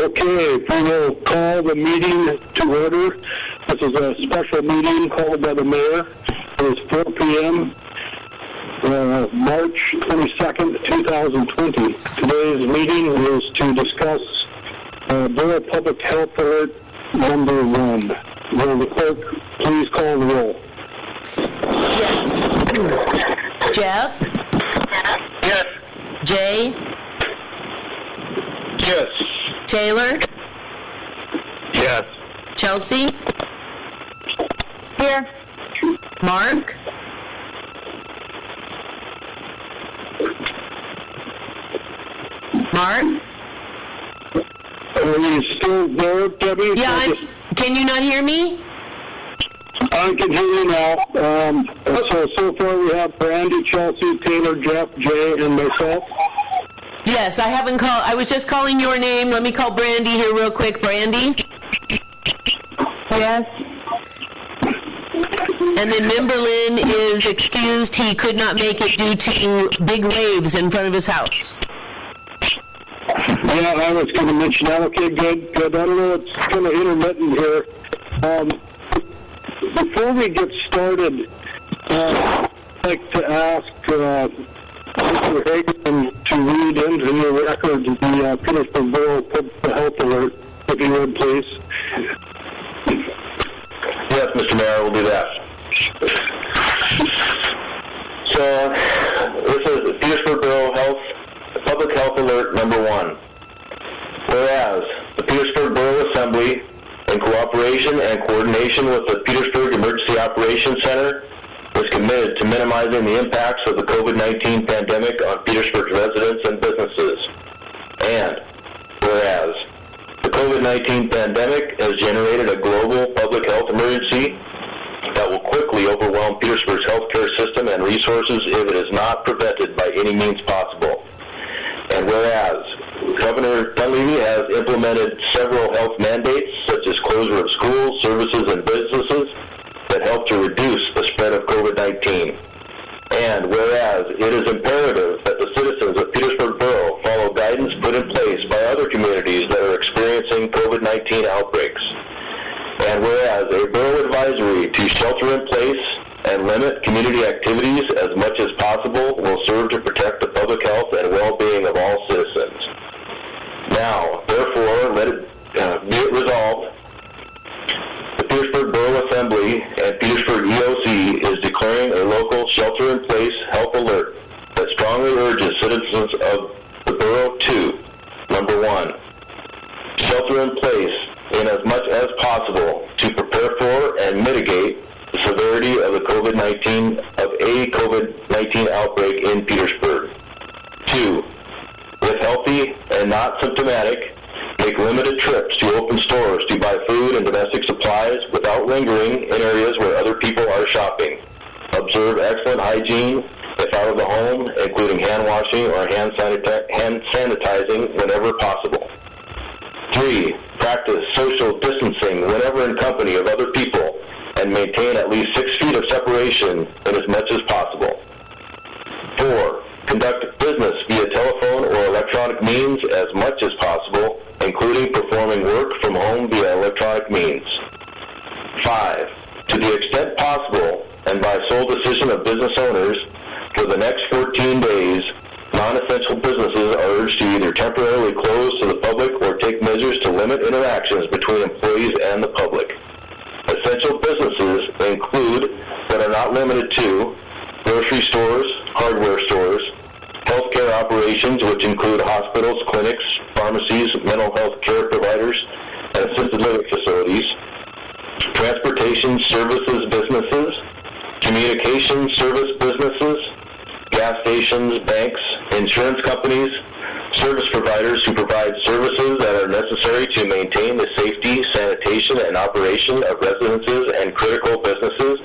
Okay, we will call the meeting to order. This is a special meeting called by the mayor. It is 4 p.m. March 22nd, 2020. Today's meeting is to discuss Borough Public Health Alert number 1. Will the clerk please call the roll? Yes. Jeff? Yes. Jay? Yes. Taylor? Yes. Chelsea? Here. Mark? Mark? Are you still there, Debbie? Yeah, can you not hear me? I can hear you now. So far we have Brandy, Chelsea, Taylor, Jeff, Jay, and myself. Yes, I haven't called. I was just calling your name. Let me call Brandy here real quick. Brandy? Yes. And then Memberlin is excused. He could not make it due to big waves in front of his house. Yeah, I was going to mention that. Okay, good. I don't know, it's kind of intermittent here. Before we get started, I'd like to ask Mr. Hagan to read into the record the Petersburg Borough Public Health Alert, if you would, please. Yes, Mr. Mayor, we'll do that. So, this is the Petersburg Borough Public Health Alert number 1. Whereas the Petersburg Borough Assembly, in cooperation and coordination with the Petersburg Emergency Operations Center, is committed to minimizing the impacts of the COVID-19 pandemic on Petersburg residents and businesses. And whereas the COVID-19 pandemic has generated a global public health emergency that will quickly overwhelm Petersburg's healthcare system and resources if it is not prevented by any means possible. And whereas Governor Dunleavy has implemented several health mandates, such as closure of schools, services, and businesses that help to reduce the spread of COVID-19. And whereas it is imperative that the citizens of Petersburg Borough follow guidance put in place by other communities that are experiencing COVID-19 outbreaks. And whereas a borough advisory to shelter in place and limit community activities as much as possible will serve to protect the public health and well-being of all citizens. Now, therefore, let it be it resolved, the Petersburg Borough Assembly and Petersburg EOC is declaring a local shelter-in-place health alert that strongly urges citizens of the borough to, number 1, shelter in place in as much as possible to prepare for and mitigate the severity of a COVID-19 outbreak in Petersburg. 2, if healthy and not symptomatic, make limited trips to open stores to buy food and domestic supplies without lingering in areas where other people are shopping. Observe excellent hygiene if out of the home, including hand washing or hand sanitizing whenever possible. 3, practice social distancing whenever in company of other people and maintain at least 6 feet of separation in as much as possible. 4, conduct business via telephone or electronic means as much as possible, including performing work from home via electronic means. 5, to the extent possible and by sole decision of business owners, for the next 14 days, non-essential businesses are urged to either temporarily close to the public or take measures to limit interactions between employees and the public. Essential businesses include, but are not limited to, grocery stores, hardware stores, healthcare operations, which include hospitals, clinics, pharmacies, mental health care providers, and assisted living facilities, transportation services businesses, communication service businesses, gas stations, banks, insurance companies, service providers who provide services that are necessary to maintain the safety, sanitation, and operation of residences and critical businesses,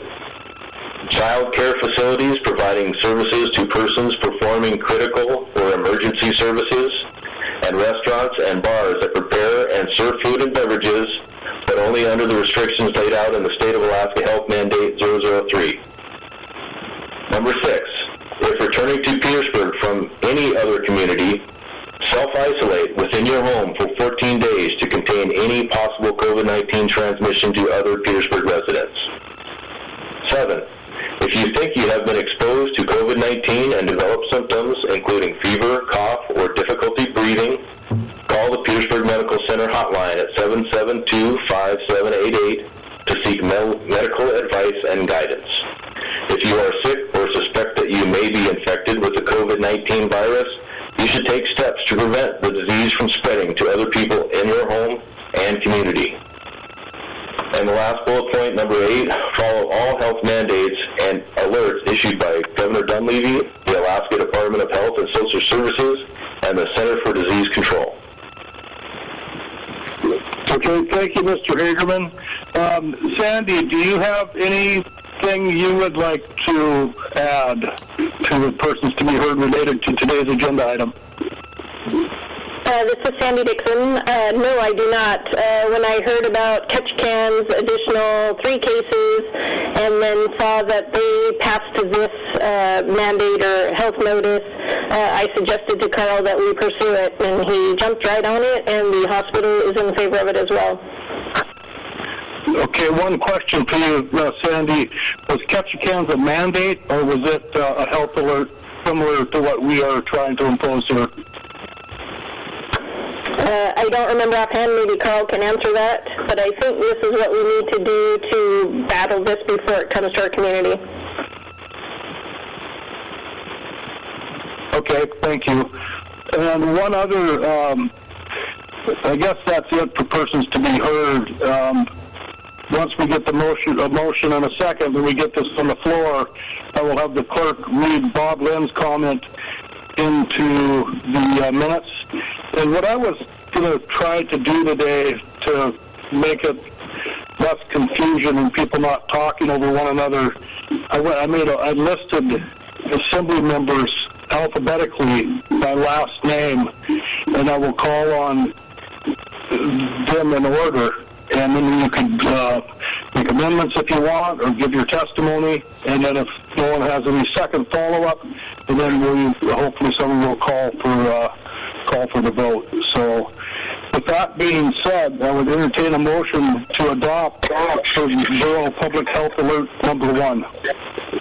child care facilities providing services to persons performing critical or emergency services, and restaurants and bars that prepare and serve food and beverages, but only under the restrictions laid out in the State of Alaska Health Mandate 003. Number 6, if returning to Petersburg from any other community, Self-isolate within your home for 14 days to contain any possible COVID-19 transmission to other Petersburg residents. 7. If you think you have been exposed to COVID-19 and develop symptoms, including fever, cough, or difficulty breathing, call the Petersburg Medical Center hotline at 772-5788 to seek medical advice and guidance. If you are sick or suspect that you may be infected with the COVID-19 virus, you should take steps to prevent the disease from spreading to other people in your home and community. And the last bullet point, number 8, follow all health mandates and alerts issued by Governor Dunleavy, the Alaska Department of Health and Social Services, and the Center for Disease Control. Okay, thank you, Mr. Hagerman. Sandy, do you have anything you would like to add to the persons to be heard related to today's agenda item? This is Sandy Dixon. No, I do not. When I heard about Ketchikan's additional 3 cases and then saw that they passed this mandate or health notice, I suggested to Carl that we pursue it, and he jumped right on it, and the hospital is in favor of it as well. Okay, one question for you, Sandy. Was Ketchikan's a mandate, or was it a health alert similar to what we are trying to impose here? I don't remember offhand. Maybe Carl can answer that. But I think this is what we need to do to battle this before it comes to our community. Okay, thank you. And one other, I guess that's it for persons to be heard. Once we get a motion and a second, and we get this on the floor, I will have the clerk read Bob Lynn's comment into the minutes. And what I was going to try to do today to make it less confusion and people not talking over one another, I listed assembly members alphabetically by last name, and I will call on them in order. And then you can make amendments if you want, or give your testimony. And then if no one has any second follow-up, and then hopefully someone will call for the vote. So, with that being said, I would entertain a motion to adopt Borough Public Health Alert number 1.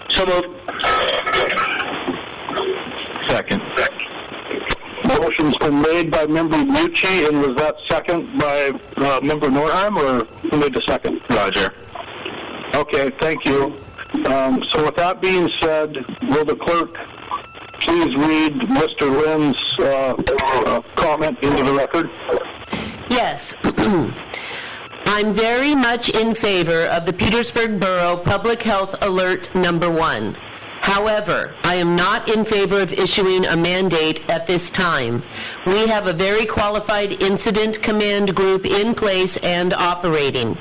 So moved. Second. Motion's been made by Member Mucci, and was that second by Member Norheim, or who made the second? Roger. Okay, thank you. So with that being said, will the clerk please read Mr. Lynn's comment into the record? Yes. I'm very much in favor of the Petersburg Borough Public Health Alert number 1. However, I am not in favor of issuing a mandate at this time. We have a very qualified incident command group in place and operating.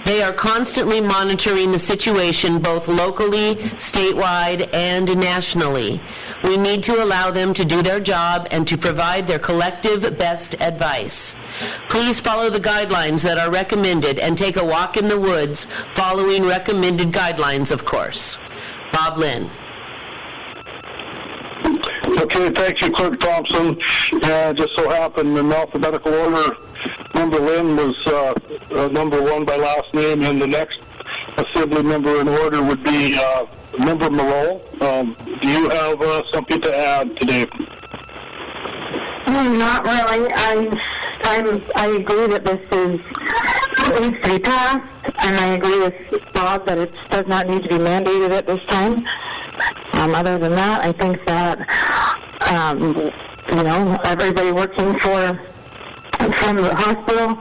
They are constantly monitoring the situation both locally, statewide, and nationally. We need to allow them to do their job and to provide their collective best advice. Please follow the guidelines that are recommended and take a walk in the woods following recommended guidelines, of course. Bob Lynn. Okay, thank you, Clerk Thompson. Just so happened in alphabetical order, Member Lynn was number 1 by last name, and the next assembly member in order would be Member Moreau. Do you have something to add today? Not really. I agree that this needs to be passed, and I agree with Bob that it does not need to be mandated at this time. Other than that, I think that everybody working from the hospital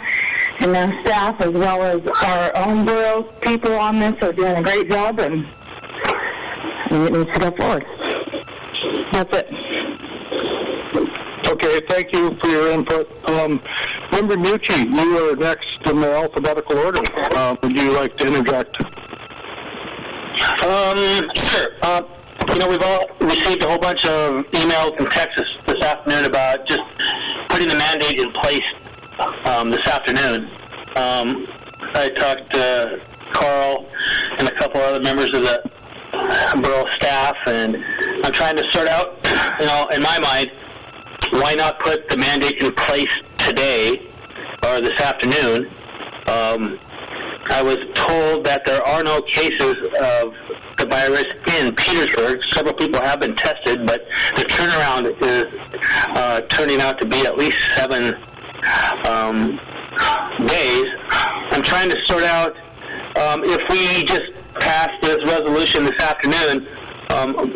and their staff, as well as our own borough people on this, are doing a great job, and it needs to go forward. That's it. Okay, thank you for your input. Member Mucci, you are next in the alphabetical order. Would you like to interject? Sure. We've all received a whole bunch of emails and texts this afternoon about just putting the mandate in place this afternoon. I talked to Carl and a couple other members of the borough staff, and I'm trying to sort out, in my mind, why not put the mandate in place today or this afternoon? I was told that there are no cases of the virus in Petersburg. Several people have been tested, but the turnaround is turning out to be at least 7 days. I'm trying to sort out if we just pass this resolution this afternoon,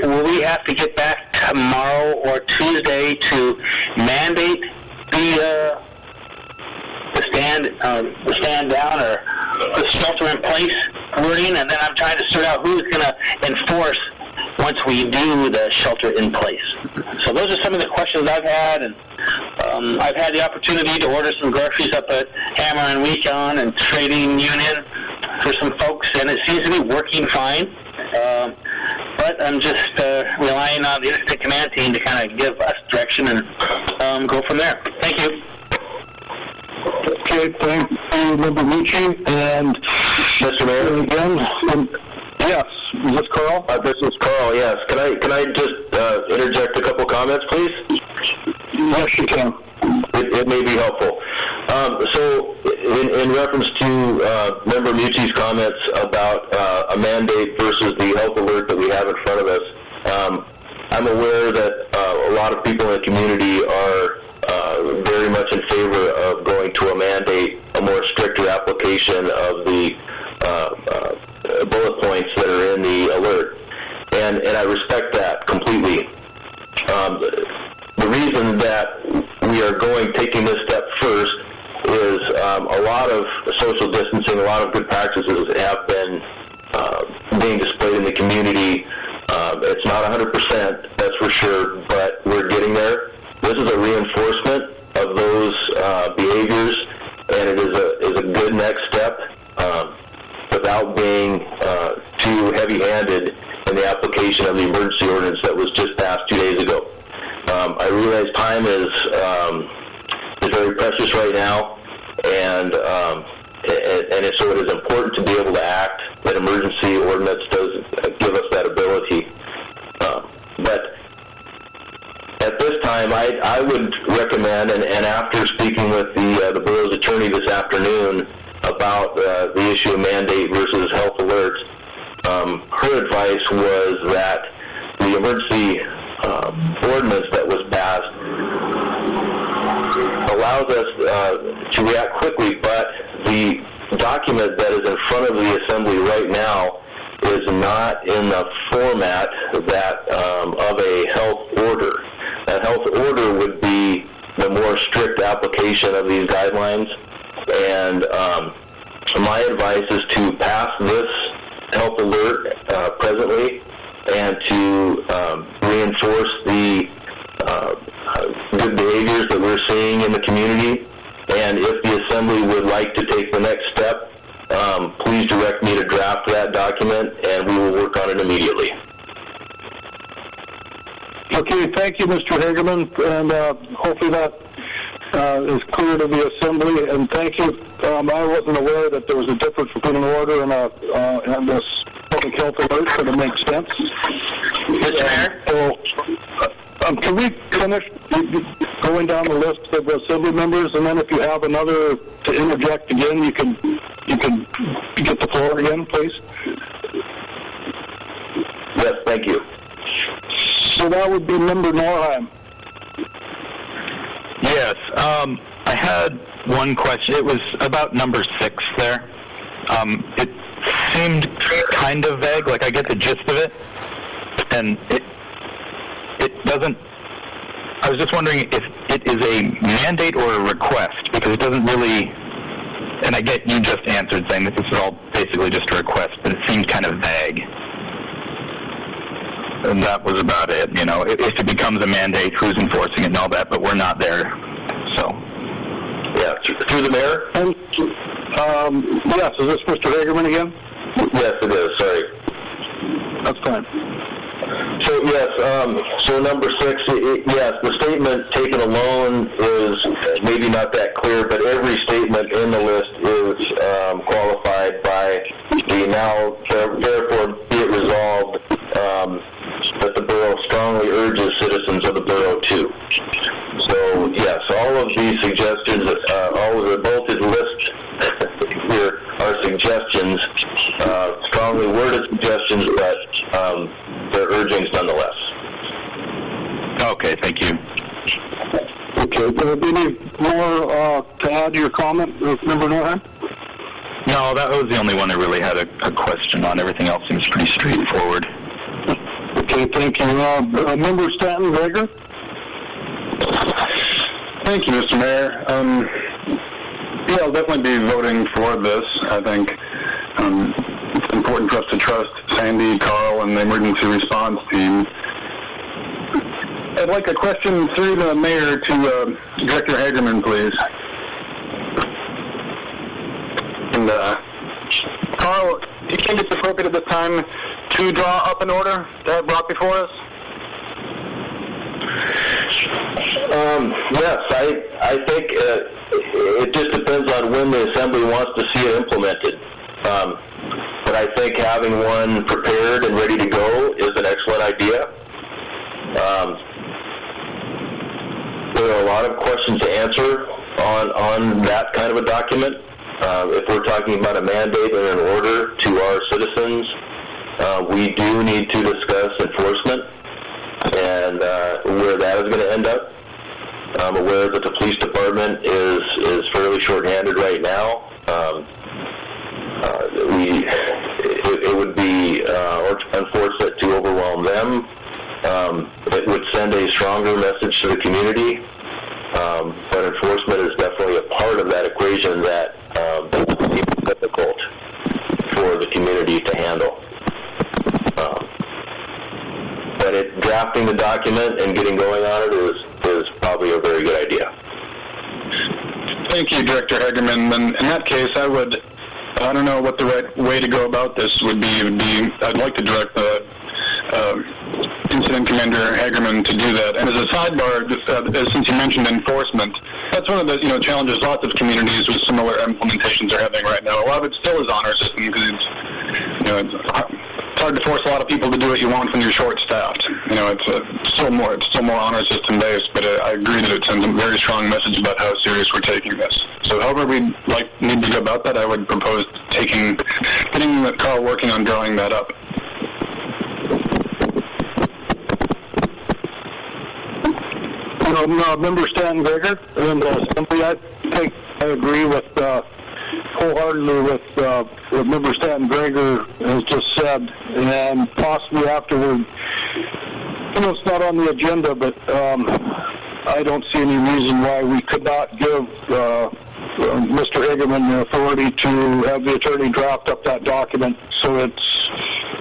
will we have to get back tomorrow or Tuesday to mandate the stand down or the shelter in place wording? And then I'm trying to sort out who's going to enforce once we do the shelter in place. So those are some of the questions I've had, and I've had the opportunity to order some groceries up at Hammer and Weekon and Trading Union for some folks, and it seems to be working fine. But I'm just relying on the Interstate Command Team to kind of give us direction and go from there. Thank you. Okay, thank you, Member Mucci. And Mr. Mayor? Again, yes, is this Carl? This is Carl, yes. Can I just interject a couple comments, please? Yes, you can. It may be helpful. So, in reference to Member Mucci's comments about a mandate versus the health alert that we have in front of us, I'm aware that a lot of people in the community are very much in favor of going to a mandate, a more stricter application of the bullet points that are in the alert. And I respect that completely. The reason that we are taking this step first is a lot of social distancing, a lot of good practices have been being displayed in the community. It's not 100%, that's for sure, but we're getting there. This is a reinforcement of those behaviors, and it is a good next step without being too heavy-handed in the application of the emergency ordinance that was just passed 2 days ago. I realize time is very precious right now, and so it is important to be able to act. That emergency ordinance does give us that ability. But at this time, I would recommend, and after speaking with the borough's attorney this afternoon about the issue of mandate versus health alerts, her advice was that the emergency ordinance that was passed allows us to react quickly, but the document that is in front of the Assembly right now is not in the format that of a health order. A health order would be the more strict application of these guidelines, and my advice is to pass this health alert presently and to reinforce the good behaviors that we're seeing in the community. And if the Assembly would like to take the next step, please direct me to draft that document, and we will work on it immediately. Okay, thank you, Mr. Hagerman, and hopefully that is clear to the Assembly. And thank you. I wasn't aware that there was a difference between an order and this public health alert, but it makes sense. Mr. Mayor? So, can we finish going down the list of Assembly members, and then if you have another to interject again, you can get the floor again, please? Yes, thank you. So that would be Member Norheim. Yes, I had one question. It was about number 6 there. It seemed kind of vague, like I get the gist of it, and it doesn't. I was just wondering if it is a mandate or a request, because it doesn't really, and I get you just answered saying that this is all basically just a request, but it seemed kind of vague. And that was about it, you know. If it becomes a mandate, who's enforcing it and all that, but we're not there, so. Yeah, through the mayor? Yes, is this Mr. Hagerman again? Yes, it is, sorry. That's fine. So, yes, so number 6, yes, the statement taken alone is maybe not that clear, but every statement in the list is qualified by the now, therefore be it resolved that the borough strongly urges citizens of the borough to. all of the suggestions, all of the bolted list here are suggestions, strongly worded suggestions, but they're urgings nonetheless. Okay, thank you. Okay, any more to add to your comment, Member Norhan? No, that was the only one I really had a question on. Everything else seems pretty straightforward. Okay, thank you. Member Stanton Gregor? Thank you, Mr. Mayor. Yeah, I'll definitely be voting for this. I think it's important for us to trust Sandy, Carl, and the emergency response team. I'd like a question through the mayor to Director Hagerman, please. And Carl, do you think it's appropriate at this time to draw up an order to have brought before us? Yes, I think it just depends on when the Assembly wants to see it implemented. But I think having one prepared and ready to go is an excellent idea. There are a lot of questions to answer on that kind of a document. If we're talking about a mandate and an order to our citizens, we do need to discuss enforcement and where that is going to end up. I'm aware that the police department is fairly short-handed right now. It would be unfortunate to overwhelm them. It would send a stronger message to the community, but enforcement is definitely a part of that equation that is difficult for the community to handle. But drafting the document and getting going on it is probably a very good idea. Thank you, Director Hagerman. And in that case, I don't know what the right way to go about this would be. I'd like to direct the Incident Commander Hagerman to do that. And as a sidebar, since you mentioned enforcement, that's one of the challenges lots of communities with similar implementations are having right now. A lot of it still is honor system because it's hard to force a lot of people to do what you want when you're short-staffed. It's still more honor system based, but I agree that it sends a very strong message about how serious we're taking this. So however we need to go about that, I would propose getting Carl working on drawing that up. Member Stanton Gregor and Assembly, I think I agree with wholeheartedly with what Member Stanton Gregor has just said, and possibly afterward, it's not on the agenda, but I don't see any reason why we could not give Mr. Hagerman the authority to have the attorney draft up that document so it's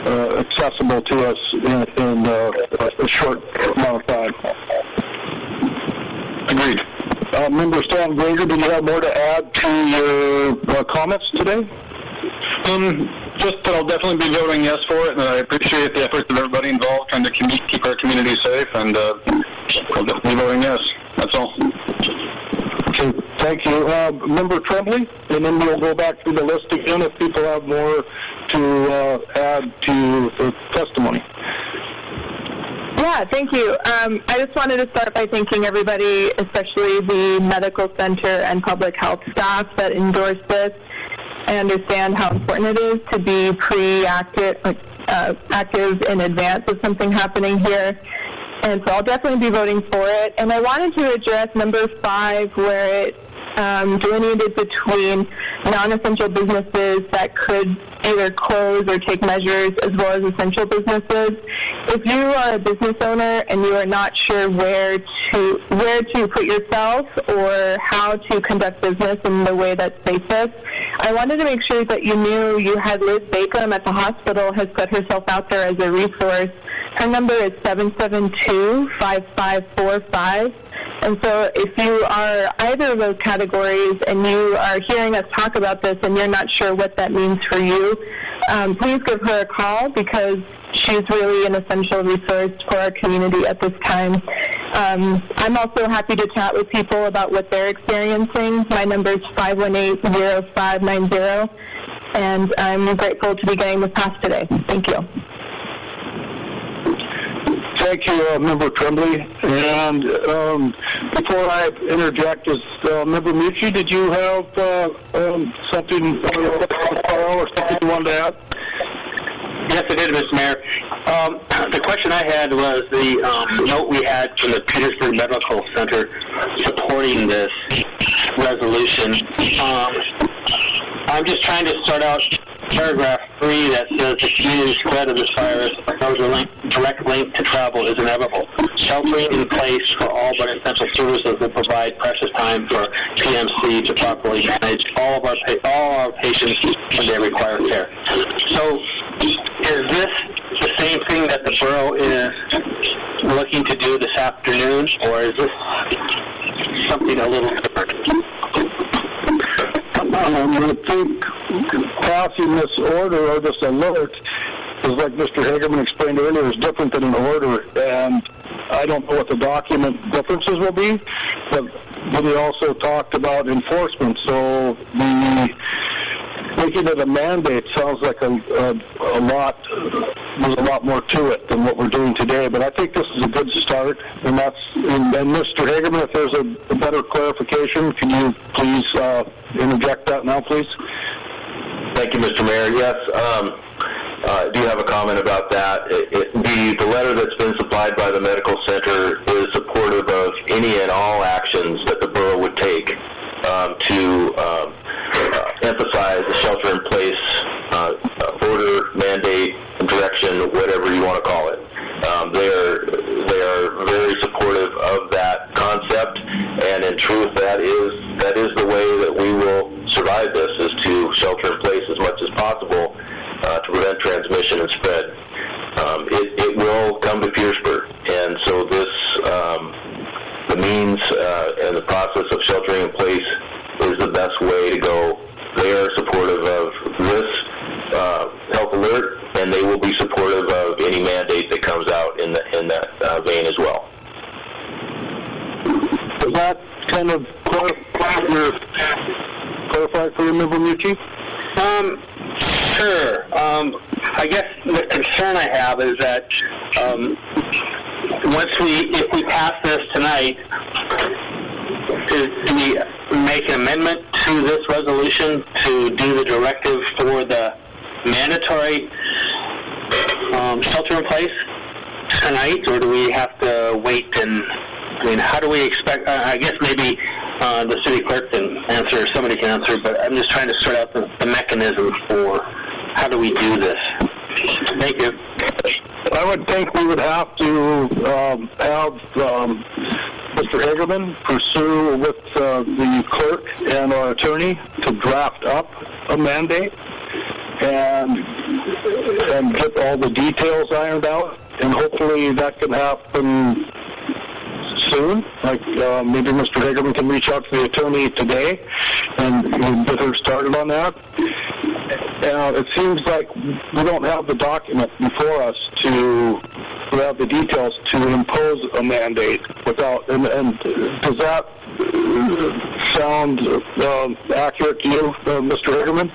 accessible to us in a short amount of time. Agreed. Member Stan Gregor, do you have more to add to your comments today? Just that I'll definitely be voting yes for it, and I appreciate the efforts of everybody involved trying to keep our community safe, and I'll definitely be voting yes. That's all. Okay, thank you. Member Tremblay, and then we'll go back through the list again if people have more to add to the testimony. Yeah, thank you. I just wanted to start by thanking everybody, especially the medical center and public health staff that endorsed this. I understand how important it is to be active in advance of something happening here. And so I'll definitely be voting for it. And I wanted to address number 5, where it delineated between non-essential businesses that could either close or take measures, as well as essential businesses. If you are a business owner and you are not sure where to put yourself or how to conduct business in the way that's safest, I wanted to make sure that you knew you had Liz Bacon at the hospital has put herself out there as a resource. Her number is 772-5545. And so if you are either of those categories and you are hearing us talk about this and you're not sure what that means for you, please give her a call, because she's really an essential resource for our community at this time. I'm also happy to chat with people about what they're experiencing. My number is 518-0590, and I'm grateful to be getting this passed today. Thank you. Thank you, Member Tremblay. And before I interject, Member Mucci, did you have something or something you wanted to add? Yes, I did, Mr. Mayor. The question I had was the note we had from the Petersburg Medical Center supporting this resolution. I'm just trying to start out paragraph 3 that says the community spread of this virus, no direct link to travel is inevitable. Sheltering in place for all but essential services will provide precious time for PMC to properly manage all our patients when they require care. So, is this the same thing that the borough is looking to do this afternoon, or is this something a little different? I think passing this order or this alert is, like Mr. Hagerman explained earlier, is different than an order, and I don't know what the document differences will be, but he also talked about enforcement, so making it a mandate sounds like there's a lot more to it than what we're doing today, but I think this is a good start, and Mr. Hagerman, if there's a better clarification, can you please interject that now, please? Thank you, Mr. Mayor. Yes, I do have a comment about that. The letter that's been supplied by the medical center is supportive of any and all actions that the borough would take to emphasize the shelter-in-place order, mandate, direction, whatever you want to call it. They are very supportive of that concept, and in truth, that is the way that we will survive this, is to shelter in place as much as possible to prevent transmission and spread. It will come to Petersburg, and so this the means and the process of sheltering in place is the best way to go. They are supportive of this health alert, and they will be supportive of any mandate that comes out in that vein as well. Does that kind of clarify for you, Member Mucci? Sure. I guess the concern I have is that if we pass this tonight, do we make an amendment to this resolution to do the directive for the mandatory shelter in place tonight, or do we have to wait? And how do we expect? I guess maybe the city clerk can answer, or somebody can answer, but I'm just trying to sort out the mechanism for how do we do this. Thank you. I would think we would have to have Mr. Hagerman pursue with the clerk and our attorney to draft up a mandate and get all the details ironed out, and hopefully that can happen soon. Like maybe Mr. Hagerman can reach out to the attorney today and get her started on that. It seems like we don't have the document before us to have the details to impose a mandate without. And does that sound accurate to you, Mr. Hagerman?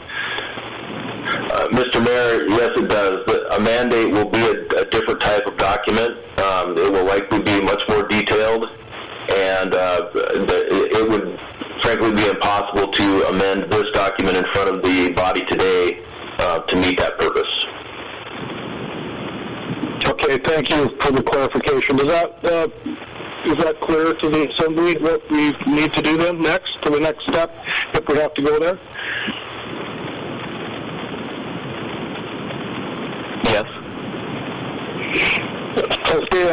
Mr. Mayor, yes, it does. A mandate will be a different type of document. It will likely be much more detailed, and it would frankly be impossible to amend this document in front of the body today to meet that purpose. Okay, thank you for the clarification. Is that clear to the Assembly what we need to do then next, to the next step, if we have to go there? Yes. Okay,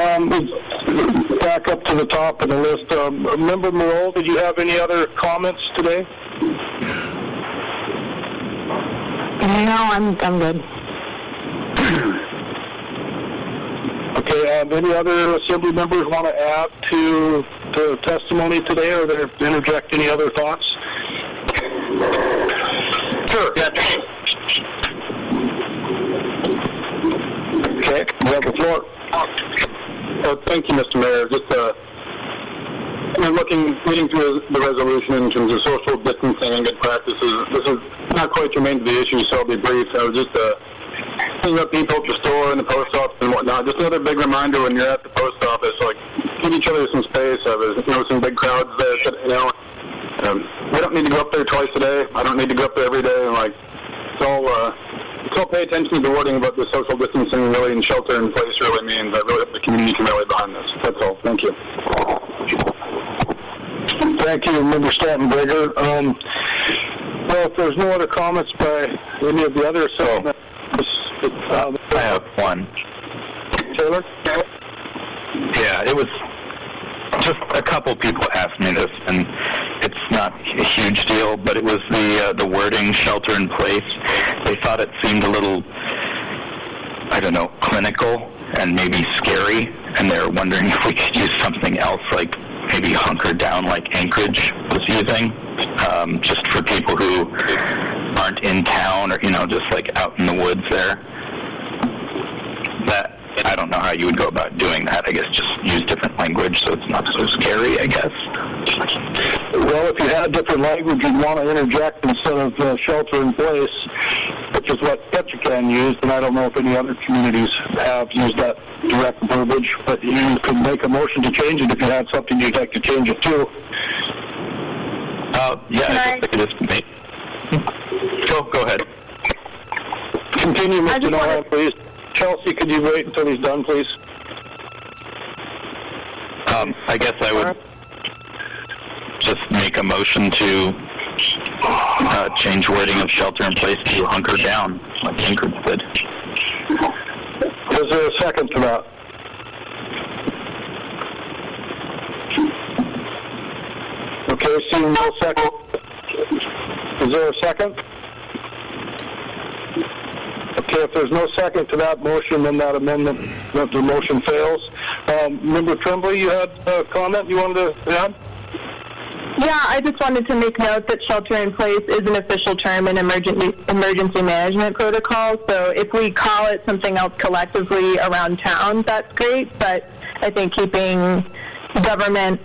back up to the top of the list. Member Moreau, did you have any other comments today? No, I'm good. Okay, any other Assembly members want to add to the testimony today, or interject any other thoughts? Sure. Yeah. Okay, you have the floor. Thank you, Mr. Mayor. Just reading through the resolution in terms of social distancing and good practices, this is not quite germane to the issue, so I'll be brief. I was just clean up the agriculture store and the post office and whatnot. Just another big reminder when you're at the post office, like, give each other some space. There's, some big crowds there, we don't need to go up there twice a day. I don't need to go up there every day. And, so pay attention to the wording about the social distancing really and shelter in place really means. I really hope the community can rally behind this. That's all. Thank you. Thank you, Member Stanton-Brigger. Well, if there's no other comments by any of the others, I have one. Taylor? Yeah, it was just a couple people asked me this, and it's not a huge deal, but it was the wording shelter in place. They thought it seemed a little, I don't know, clinical and maybe scary, and they're wondering if we could use something else, like maybe hunker down like Anchorage was using, just for people who aren't in town or, just like out in the woods there. That, I don't know how you would go about doing that. I guess just use different language so it's not so scary, I guess. Well, if you had different language you'd want to interject instead of shelter in place, which is what Ketchikan used, and I don't know if any other communities have used that direct verbiage, but you could make a motion to change it if you had something you'd like to change it to. Yeah, I guess I could just make... Go ahead. Continue, Mr. Nolan, please. Chelsea, could you wait until he's done, please? I guess I would just make a motion to change wording of shelter in place to hunker down, like Anchorage did. Is there a second to that? Okay, seeing no second. Is there a second? Okay, if there's no second to that motion, then that amendment, the motion fails. Member Tremblay, you had a comment you wanted to add? Yeah, I just wanted to make note that shelter in place is an official term in emergency management protocol. So if we call it something else collectively around town, that's great. But I think keeping government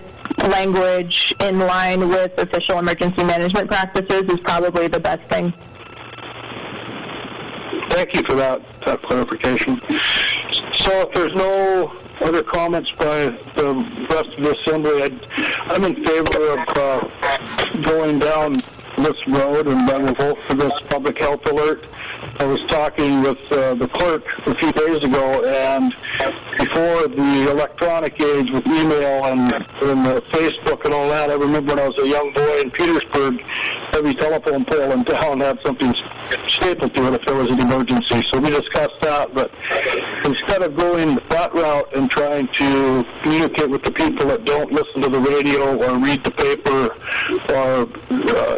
language in line with official emergency management practices is probably the best thing. Thank you for that clarification. So if there's no other comments by the rest of the Assembly, I'm in favor of going down this road, and I will vote for this public health alert. I was talking with the clerk a few days ago, and before the electronic age with email and Facebook and all that, I remember when I was a young boy in Petersburg, every telephone pole in town had something stapled to it if there was an emergency. So we discussed that, but instead of going that route and trying to communicate with the people that don't listen to the radio or read the paper or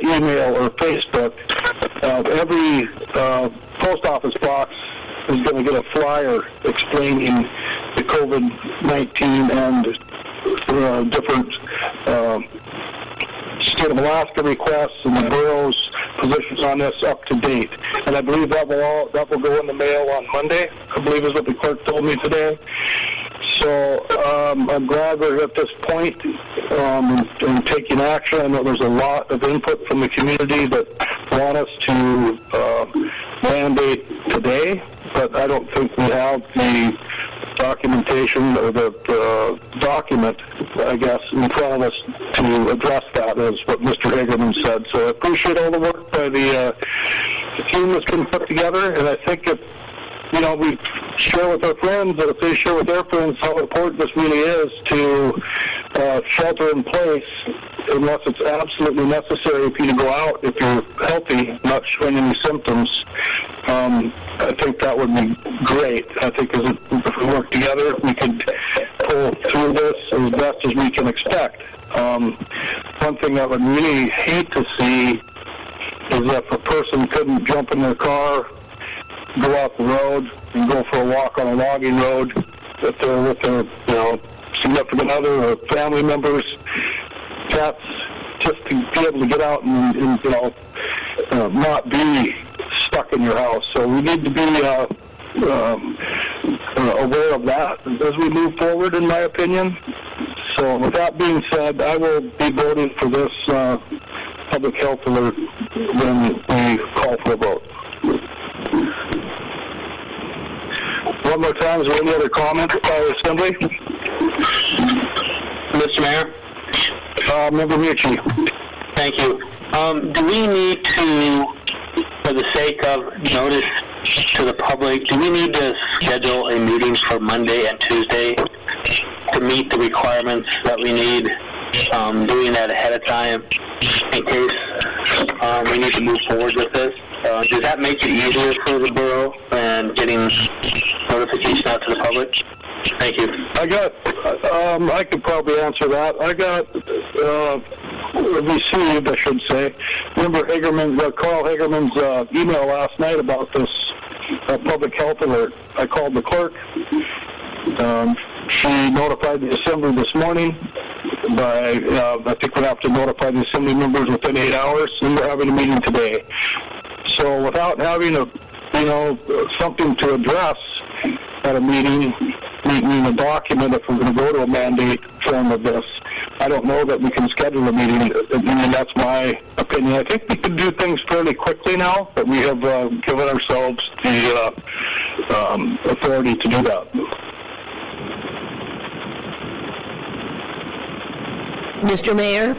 email or Facebook, every post office box is going to get a flyer explaining the COVID-19 and different state of Alaska requests and the borough's positions on this up to date. And I believe that will go in the mail on Monday, I believe is what the clerk told me today. So I'm glad we're at this point and taking action. I know there's a lot of input from the community that want us to mandate today, but I don't think we have the documentation or the document, I guess, in front of us to address that, as what Mr. Hagerman said. So I appreciate all the work by the team that's been put together, and I think if we share with our friends, that if they share with their friends how important this really is to shelter in place, unless it's absolutely necessary for you to go out if you're healthy, not showing any symptoms, I think that would be great. I think if we work together, we could pull through this as best as we can expect. One thing I would really hate to see is if a person couldn't jump in their car, go out the road, and go for a walk on a logging road if they're with their significant other or family members. That's just to be able to get out and not be stuck in your house. So we need to be aware of that as we move forward, in my opinion. So with that being said, I will be voting for this public health alert when we call for a vote. time, is there any other comments by the Assembly? Mr. Mayor? Member Mucci. Thank you. Do we need to, for the sake of notice to the public, do we need to schedule a meeting for Monday and Tuesday to meet the requirements that we need, doing that ahead of time in case we need to move forward with this? Does that make it easier for the borough and getting notification out to the public? Thank you. I could probably answer that. I got received, I should say, Member Carl Hagerman's email last night about this public health alert. I called the clerk. She notified the Assembly this morning. I think we have to notify the Assembly members within 8 hours, and we're having a meeting today. So without having something to address at a meeting, a document, if we're going to go to a mandate form of this, I don't know that we can schedule a meeting. I mean, that's my opinion. I think we can do things fairly quickly now, but we have given ourselves the authority to do that. Mr. Mayor?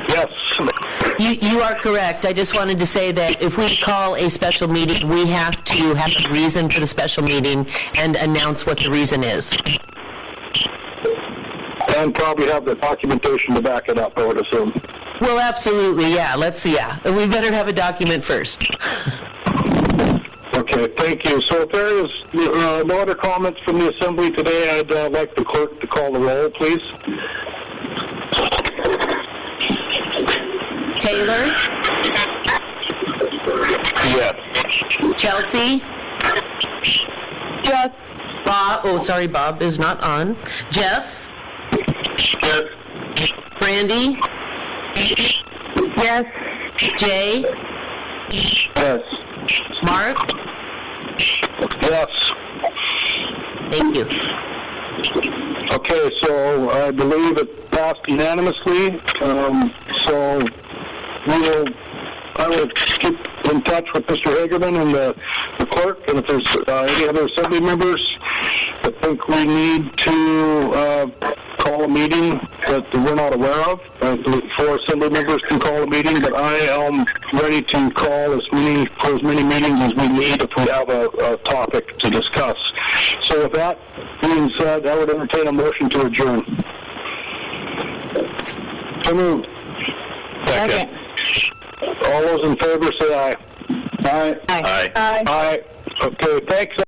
Yes. You are correct. I just wanted to say that if we call a special meeting, we have to have a reason for the special meeting and announce what the reason is. And probably have the documentation to back it up, I would assume. Well, absolutely, yeah. We better have a document first. Okay, thank you. So if there is no other comments from the Assembly today, I'd like the clerk to call the roll, please. Taylor? Yes. Chelsea? Yes. Bob is not on. Jeff? Yes. Brandy? Yes. Jay? Yes. Mark? Yes. Thank you. Okay, so I believe it passed unanimously. So I will keep in touch with Mr. Hagerman and the clerk, and if there's any other Assembly members that think we need to call a meeting that we're not aware of, 4 Assembly members can call a meeting, but I am ready to call as many meetings as we need if we have a topic to discuss. So with that being said, I would entertain a motion to adjourn. So moved. Second. All those in favor say aye. Aye. Aye. Aye. Aye. Okay, thanks.